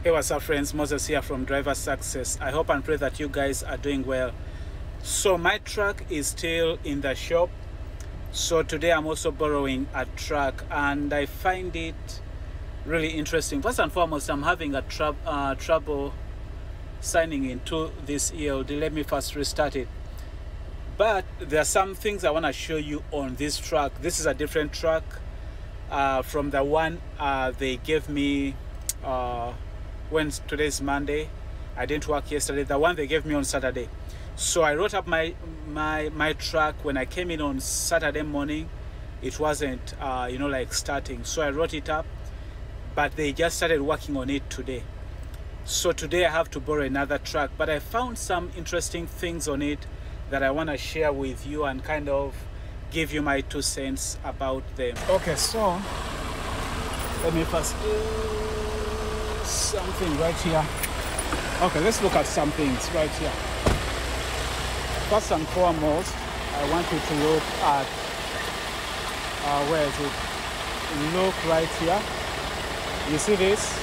Hey, what's up friends, Moses here from Driver Success. I hope and pray that you guys are doing well. So my truck is still in the shop, so today I'm also borrowing a truck and I find it really interesting. First and foremost, I'm having a trouble signing into this ELD. Let me first restart it. But there are some things I want to show you on this truck. This is a different truck from the one they gave me when today's Monday. I didn't work yesterday. The one they gave me on Saturday. So I wrote up my truck. When I came in on Saturday morning, it wasn't like starting. So I wrote it up, but they just started working on it today. So today I have to borrow another truck, but I found some interesting things on it that I want to share with you and kind of give you my 2 cents about them. Okay, so let me first something right here. Okay, let's look at some things right here. First and foremost, I want you to look at where is it? Look right here. You see this?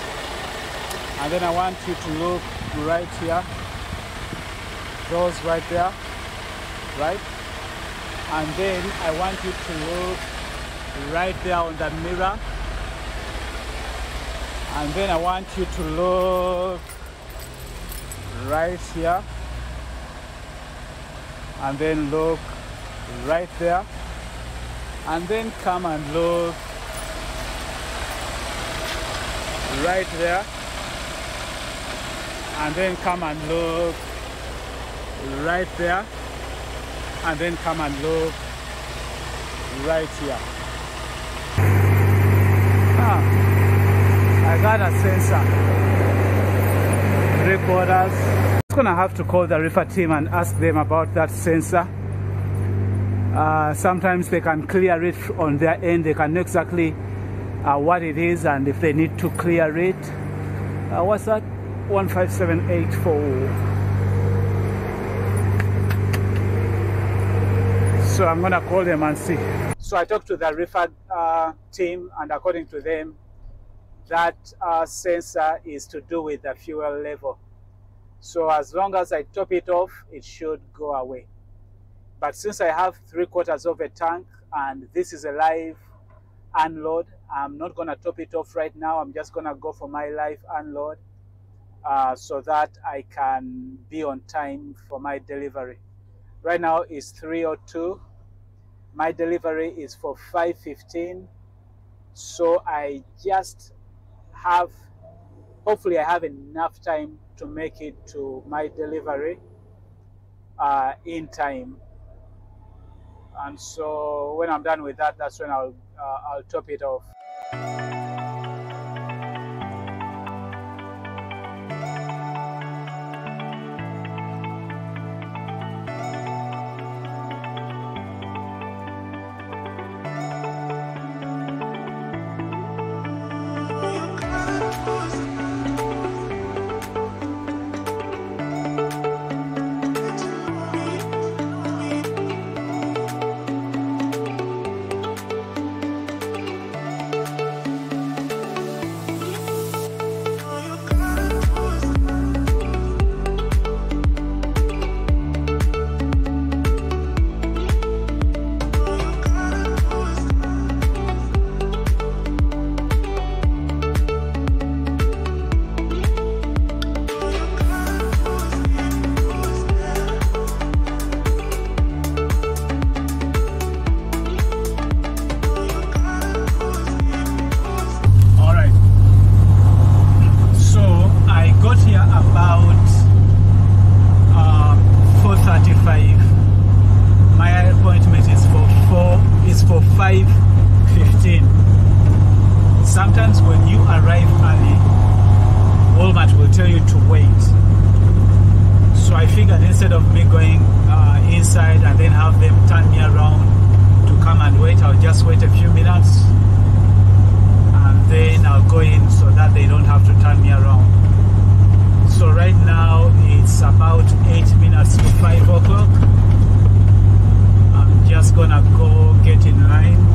And then I want you to look right here. Those right there, right? And then I want you to look right there on the mirror. And then I want you to look right here. And then look right there. And then come and look right there. And then come and look right there. And then come and look right here. I got a sensor, 3/4. I'm gonna have to call the reefer team and ask them about that sensor. Sometimes they can clear it on their end. They can know exactly what it is and if they need to clear it. What's that? 15784. So I'm gonna call them and see. So I talked to the reefer team, and according to them, that sensor is to do with the fuel level. So as long as I top it off, it should go away. But since I have 3/4 of a tank and this is a live unload, I'm not gonna top it off right now. I'm just gonna go for my live unload so that I can be on time for my delivery. Right now it's 3:02. My delivery is for 5:15. So I just have, hopefully I have enough time to make it to my delivery in time. And so when I'm done with that, that's when I'll top it off. Sometimes when you arrive early, Walmart will tell you to wait. So I figured instead of me going inside and then have them turn me around to come and wait, I'll just wait a few minutes and then I'll go in so that they don't have to turn me around. So right now it's about 8 minutes to 5 o'clock. I'm just gonna go get in line.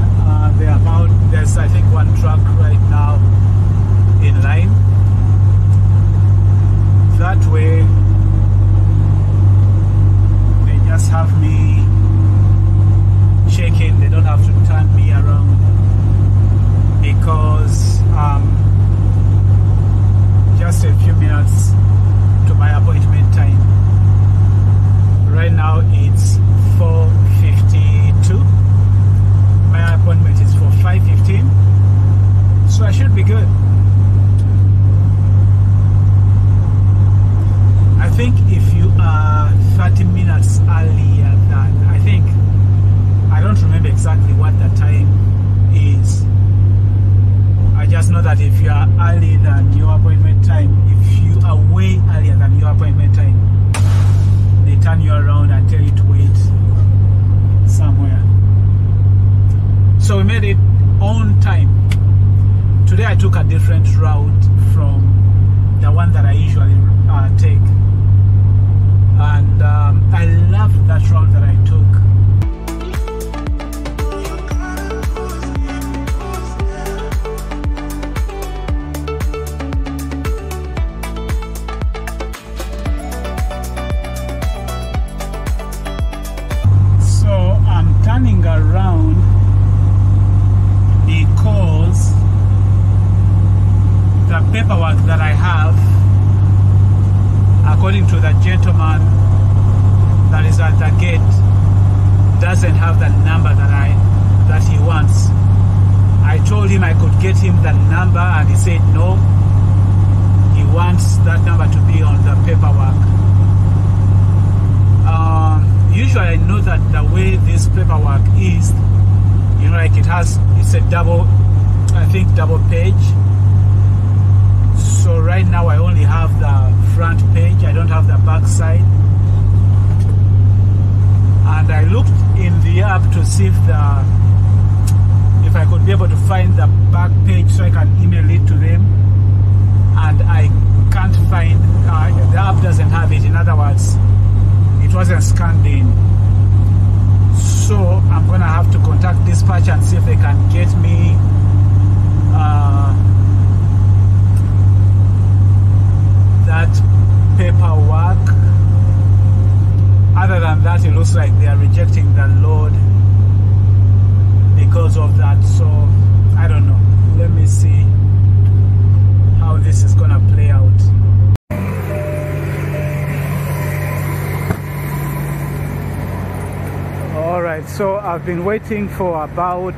There's I think one truck right now in line. have, according to the gentleman that is at the gate, doesn't have the number that he wants. I told him I could get him the number, and he said no, he wants that number to be on the paperwork. Usually I know that the way this paperwork is, you know, like it's a double, I think double page. So right now I only have the front page, I don't have the back side. And I looked in the app to see if I could be able to find the back page so I can email it to them, and I can't find, the app doesn't have it. In other words, it wasn't scanned in. So I'm gonna have to contact dispatch and see if they can get me that paperwork. Other than that, it looks like they are rejecting the load because of that. So I don't know, let me see how this is gonna play out. Alright, so I've been waiting for about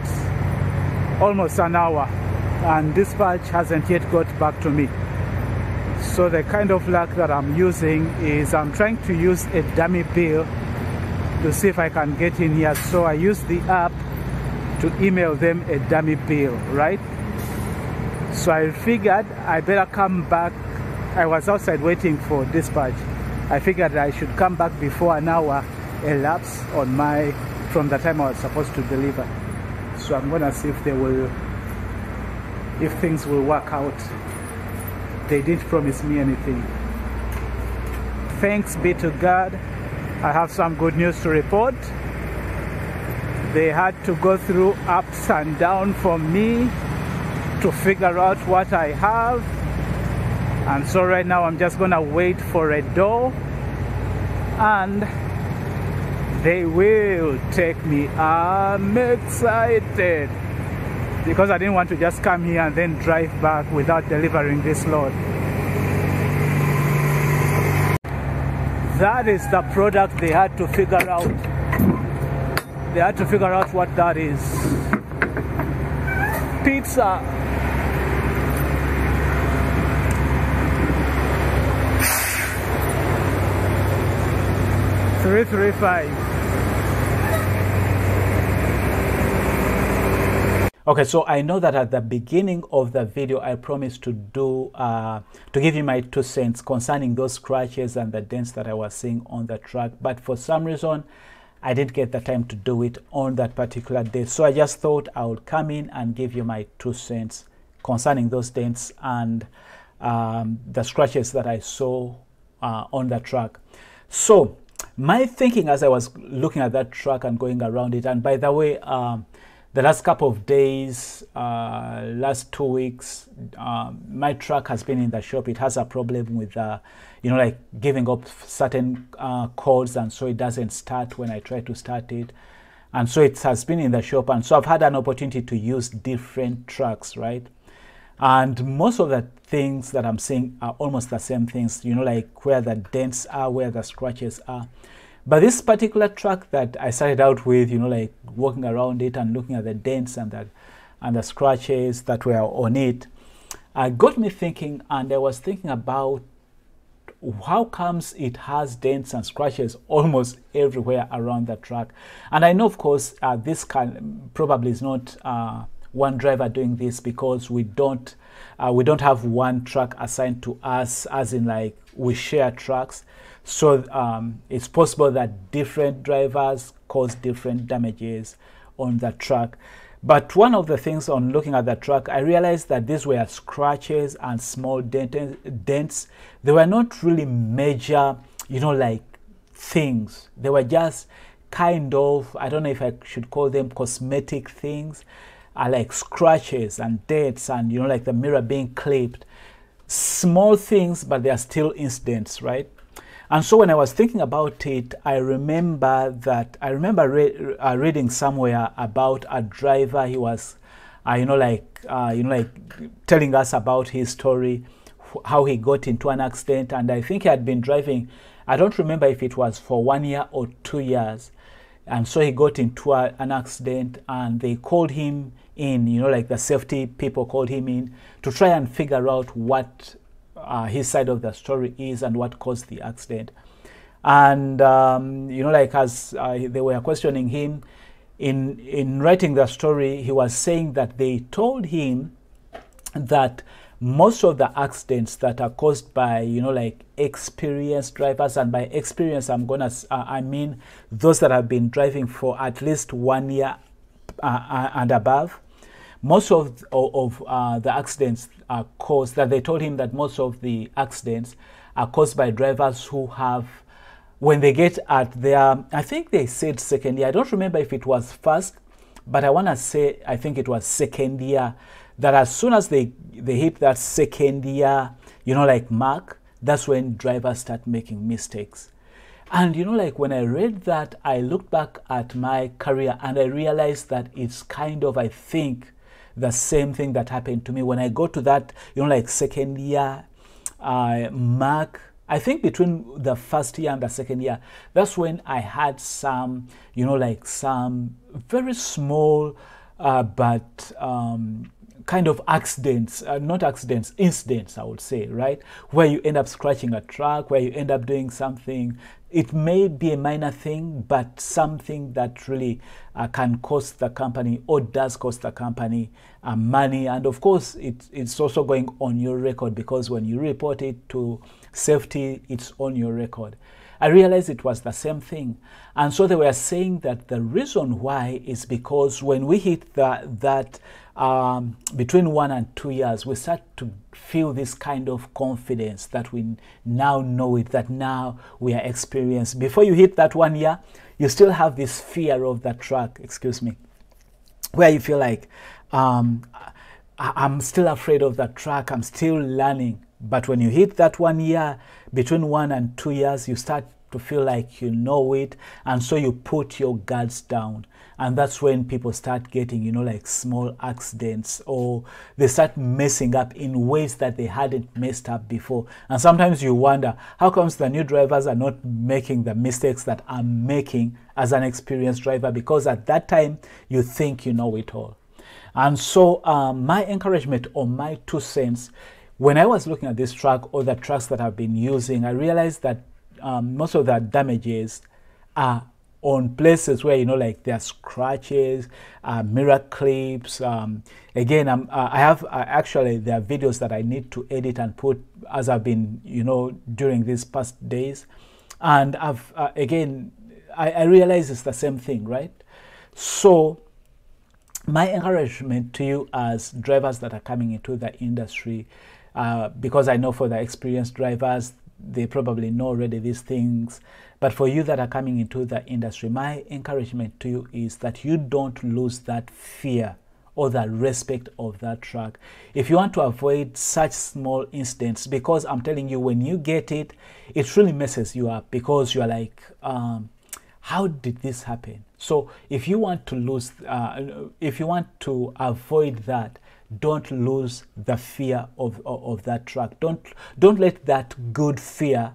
almost an hour and dispatch hasn't yet got back to me. So the kind of luck that I'm using is I'm trying to use a dummy bill to see if I can get in here. So I use the app to email them a dummy bill, right? So I figured I better come back. I was outside waiting for dispatch. I figured I should come back before an hour elapse from the time I was supposed to deliver. So I'm gonna see if things will work out. They didn't promise me anything. Thanks be to God, I have some good news to report. They had to go through ups and downs for me to figure out what I have. And so right now I'm just gonna wait for a door and they will take me. I'm excited because I didn't want to just come here and then drive back without delivering this load. That is the product they had to figure out. They had to figure out what that is. Pizza. $335. Okay, so I know that at the beginning of the video I promised to give you my 2 cents concerning those scratches and the dents that I was seeing on the truck, but for some reason I didn't get the time to do it on that particular day. So I just thought I would come in and give you my 2 cents concerning those dents and the scratches that I saw on the truck. So my thinking as I was looking at that truck and going around it, and by the way, the last couple of days, last 2 weeks, my truck has been in the shop. It has a problem with, you know, like giving up certain codes, and so it doesn't start when I try to start it. And so it has been in the shop, and so I've had an opportunity to use different trucks, right? And most of the things that I'm seeing are almost the same things, you know, like where the dents are, where the scratches are. But this particular truck that I started out with, you know, like walking around it and looking at the dents and the scratches that were on it, got me thinking, and I was thinking about how comes it has dents and scratches almost everywhere around the truck. And I know, of course, this probably is not one driver doing this, because we don't have one truck assigned to us, as in like we share trucks. So it's possible that different drivers cause different damages on the truck. But one of the things on looking at the truck, I realized that these were scratches and small dents. They were not really major, you know, like things. They were just kind of, I don't know if I should call them cosmetic things, like scratches and dents and, you know, like the mirror being clipped. Small things, but they are still incidents, right? And so when I was thinking about it, I remember reading somewhere about a driver. He was, you know, like telling us about his story, how he got into an accident. And I think he had been driving, I don't remember if it was for 1 year or 2 years. And so he got into an accident, and they called him in, you know, like the safety people called him in to try and figure out what his side of the story is and what caused the accident. And, you know, like as they were questioning him, in writing the story, he was saying that they told him that most of the accidents that are caused by, you know, like experienced drivers, and by experience I mean those that have been driving for at least 1 year and above, most of the accidents are caused, that they told him that most of the accidents are caused by drivers who have, when they get at their, I think they said second year, I don't remember if it was first, but I want to say, I think it was second year, that as soon as they hit that second year, you know, like mark, that's when drivers start making mistakes. And, you know, like when I read that, I looked back at my career and I realized that it's kind of, I think, the same thing that happened to me when I got to that, you know, like second year mark. I think between the first year and the second year, that's when I had some, you know, like some very small but kind of accidents, not accidents, incidents, I would say, right? Where you end up scratching a truck, where you end up doing something. It may be a minor thing, but something that really can cost the company, or does cost the company money. And of course, it's also going on your record, because when you report it to safety, it's on your record. I realized it was the same thing. And so they were saying that the reason why is because when we hit that between 1 and 2 years, we start to feel this kind of confidence that we now know it, that now we are experienced. Before you hit that 1 year, you still have this fear of the truck, excuse me, where you feel like, I'm still afraid of the truck, I'm still learning. But when you hit that 1 year, between 1 and 2 years, you start to feel like you know it, and so you put your guards down. And that's when people start getting, you know, like small accidents, or they start messing up in ways that they hadn't messed up before. And sometimes you wonder, how comes the new drivers are not making the mistakes that I'm making as an experienced driver? Because at that time, you think you know it all. And so my encouragement, or my 2 cents, when I was looking at this truck, or the trucks that I've been using, I realized that most of the damages are on places where, you know, like there are scratches, mirror clips. Again, I have actually, there are videos that I need to edit and put as I've been, you know, during these past days. And I've, again, I realize it's the same thing, right? So my encouragement to you as drivers that are coming into the industry, because I know for the experienced drivers, they probably know already these things. But for you that are coming into the industry, my encouragement to you is that you don't lose that fear or the respect of that truck. If you want to avoid such small incidents, because I'm telling you, when you get it, it really messes you up, because you're like, how did this happen? So if you want to lose, if you want to avoid that, don't lose the fear of that truck. Don't let that good fear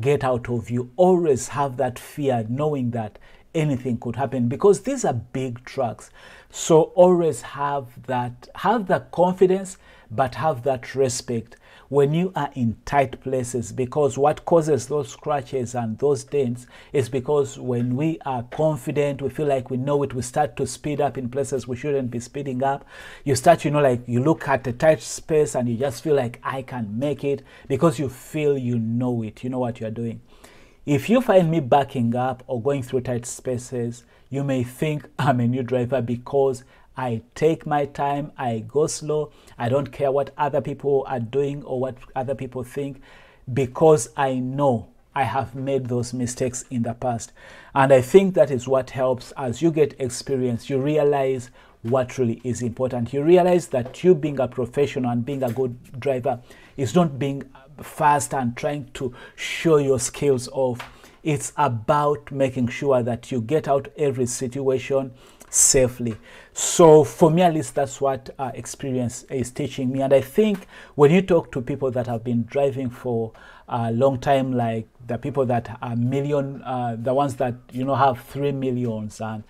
get out of you. Always have that fear, knowing that anything could happen, because these are big trucks. So always have the confidence, but have that respect when you are in tight places, because what causes those scratches and those dents is because when we are confident, we feel like we know it, we start to speed up in places we shouldn't be speeding up. You start, you know, like you look at a tight space and you just feel like I can make it, because you feel you know it, you know what you're doing. If you find me backing up or going through tight spaces, you may think I'm a new driver, because I take my time, I go slow, I don't care what other people are doing or what other people think, because I know I have made those mistakes in the past. And I think that is what helps. As you get experience, you realize what really is important. You realize that you being a professional and being a good driver is not being fast and trying to show your skills off. It's about making sure that you get out every situation, safely. So for me, at least, that's what experience is teaching me. And I think when you talk to people that have been driving for a long time, like the people that are the ones that have 3 millions and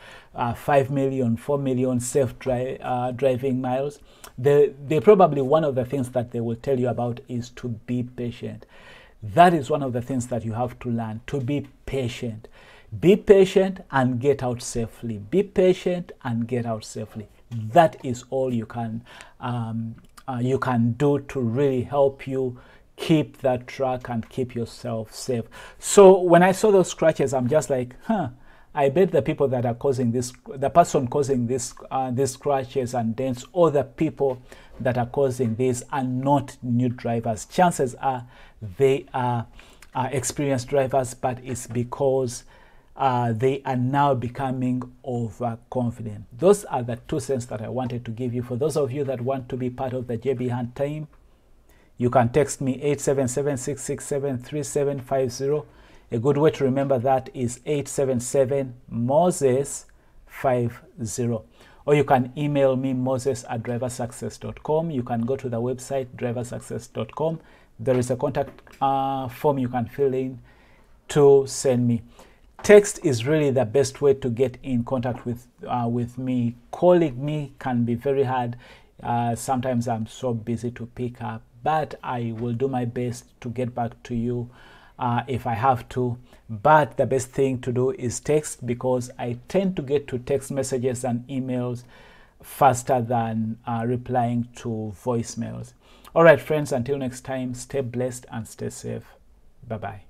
5 million, 4 million safe driving miles, they probably, one of the things that they will tell you about is to be patient. That is one of the things that you have to learn, to be patient. Be patient and get out safely. Be patient and get out safely. That is all you can do to really help you keep that truck and keep yourself safe. So when I saw those scratches, I'm just like, I bet the people that are causing this, the person causing this, these scratches and dents, or the people that are causing this are not new drivers. Chances are they are experienced drivers, but it's because they are now becoming overconfident. Those are the 2 cents that I wanted to give you. For those of you that want to be part of the JB Hunt team, you can text me 877-667-3750. A good way to remember that is 877-MOSES50. Or you can email me, moses@driversuccess.com. You can go to the website, driversuccess.com. There is a contact form you can fill in to send me. Text is really the best way to get in contact with me. Calling me can be very hard. Sometimes I'm so busy to pick up, but I will do my best to get back to you if I have to. But the best thing to do is text, because I tend to get to text messages and emails faster than replying to voicemails. All right, friends, until next time, stay blessed and stay safe. Bye-bye.